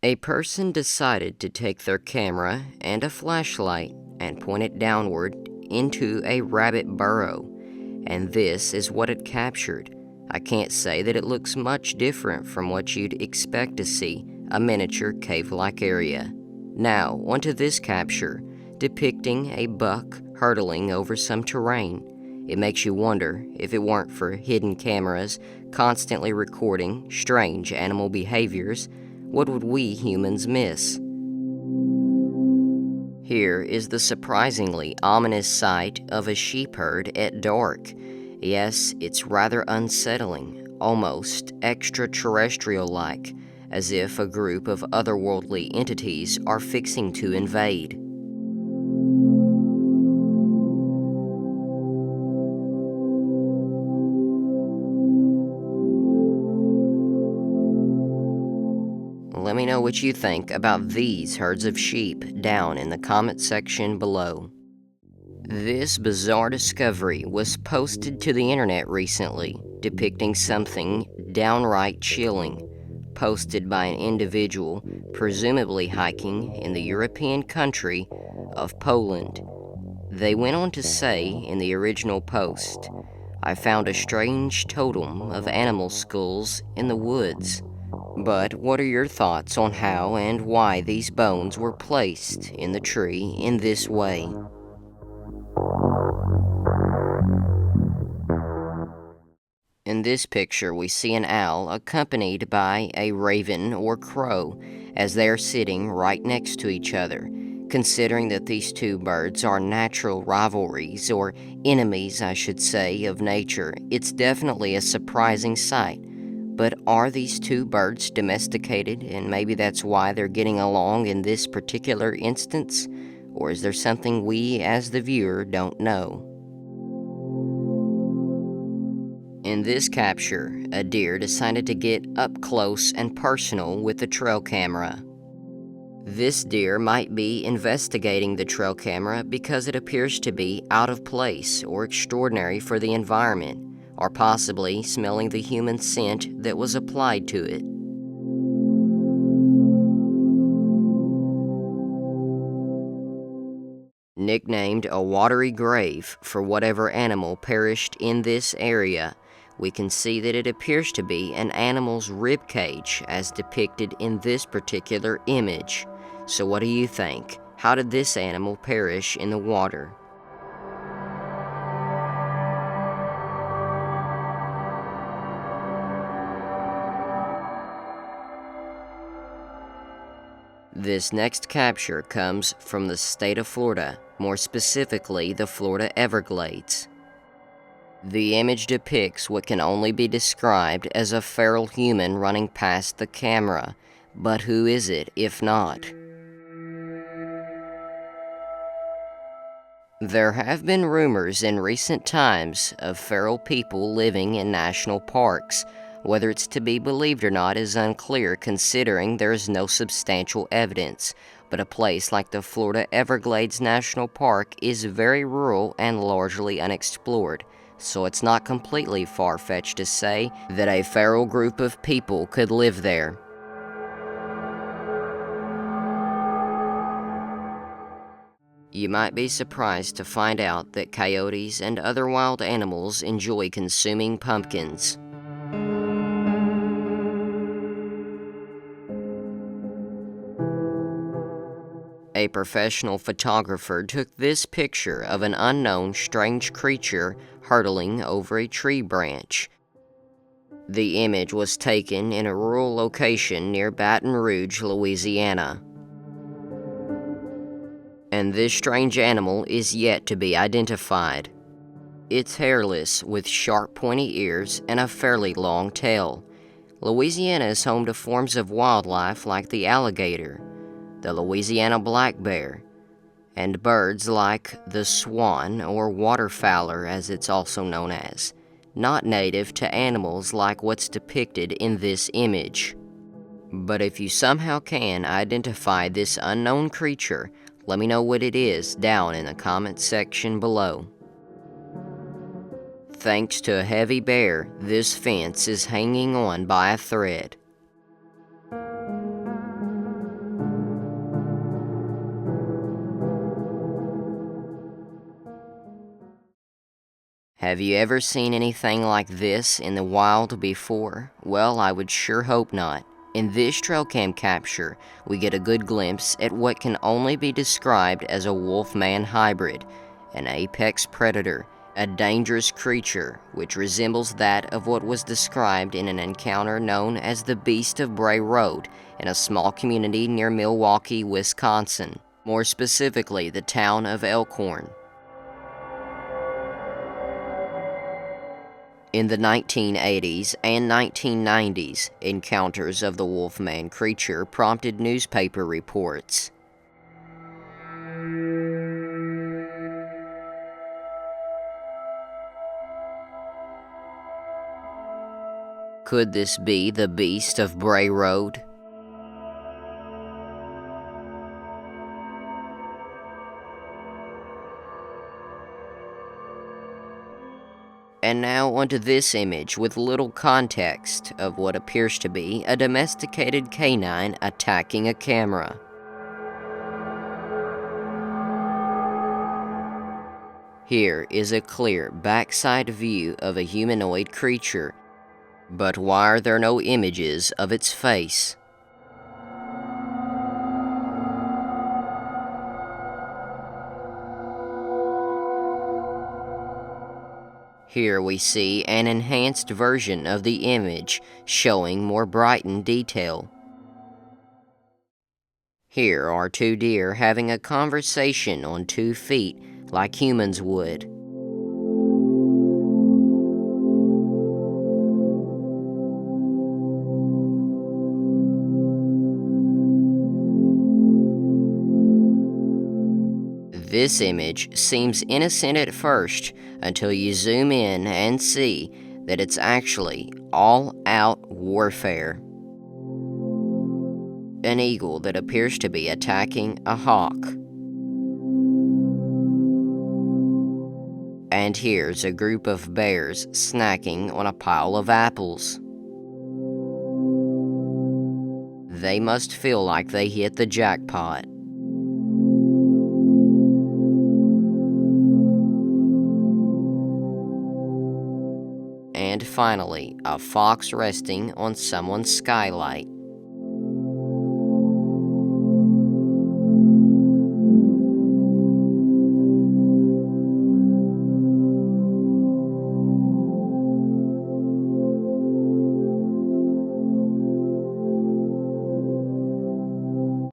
A person decided to take their camera and a flashlight and point it downward into a rabbit burrow, and this is what it captured. I can't say that it looks much different from what you'd expect to see, a miniature cave-like area. Now, onto this capture, depicting a buck hurtling over some terrain. It makes you wonder, if it weren't for hidden cameras constantly recording strange animal behaviors, what would we humans miss? Here is the surprisingly ominous sight of a sheep herd at dark. Yes, it's rather unsettling, almost extraterrestrial-like, as if a group of otherworldly entities are fixing to invade. Let me know what you think about these herds of sheep down in the comment section below. This bizarre discovery was posted to the internet recently, depicting something downright chilling, posted by an individual presumably hiking in the European country of Poland. They went on to say in the original post, "I found a strange totem of animal skulls in the woods." But what are your thoughts on how and why these bones were placed in the tree in this way? In this picture, we see an owl accompanied by a raven or crow as they are sitting right next to each other. Considering that these two birds are natural rivalries, or enemies, I should say, of nature, it's definitely a surprising sight. But are these two birds domesticated, and maybe that's why they're getting along in this particular instance? Or is there something we, as the viewer, don't know? In this capture, a deer decided to get up close and personal with the trail camera. This deer might be investigating the trail camera because it appears to be out of place or extraordinary for the environment, or possibly smelling the human scent that was applied to it. Nicknamed a watery grave for whatever animal perished in this area, we can see that it appears to be an animal's rib cage as depicted in this particular image. So what do you think? How did this animal perish in the water? This next capture comes from the state of Florida, more specifically the Florida Everglades. The image depicts what can only be described as a feral human running past the camera, but who is it if not? There have been rumors in recent times of feral people living in national parks. Whether it's to be believed or not is unclear, considering there is no substantial evidence, but a place like the Florida Everglades National Park is very rural and largely unexplored, so it's not completely far-fetched to say that a feral group of people could live there. You might be surprised to find out that coyotes and other wild animals enjoy consuming pumpkins. A professional photographer took this picture of an unknown strange creature hurtling over a tree branch. The image was taken in a rural location near Baton Rouge, Louisiana. And this strange animal is yet to be identified. It's hairless with sharp pointy ears and a fairly long tail. Louisiana is home to forms of wildlife like the alligator, the Louisiana black bear, and birds like the swan, or waterfowler as it's also known as, not native to animals like what's depicted in this image. But if you somehow can identify this unknown creature, let me know what it is down in the comment section below. Thanks to a heavy bear, this fence is hanging on by a thread. Have you ever seen anything like this in the wild before? Well, I would sure hope not. In this trail cam capture, we get a good glimpse at what can only be described as a wolf-man hybrid, an apex predator, a dangerous creature which resembles that of what was described in an encounter known as the Beast of Bray Road in a small community near Milwaukee, Wisconsin, more specifically the town of Elkhorn. In the 1980s and 1990s, encounters of the Wolfman creature prompted newspaper reports. Could this be the Beast of Bray Road? And now onto this image with little context of what appears to be a domesticated canine attacking a camera. Here is a clear backside view of a humanoid creature, but why are there no images of its face? Here we see an enhanced version of the image showing more brightened detail. Here are two deer having a conversation on 2 feet like humans would. This image seems innocent at first until you zoom in and see that it's actually all-out warfare. An eagle that appears to be attacking a hawk. And here's a group of bears snacking on a pile of apples. They must feel like they hit the jackpot. And finally, a fox resting on someone's skylight.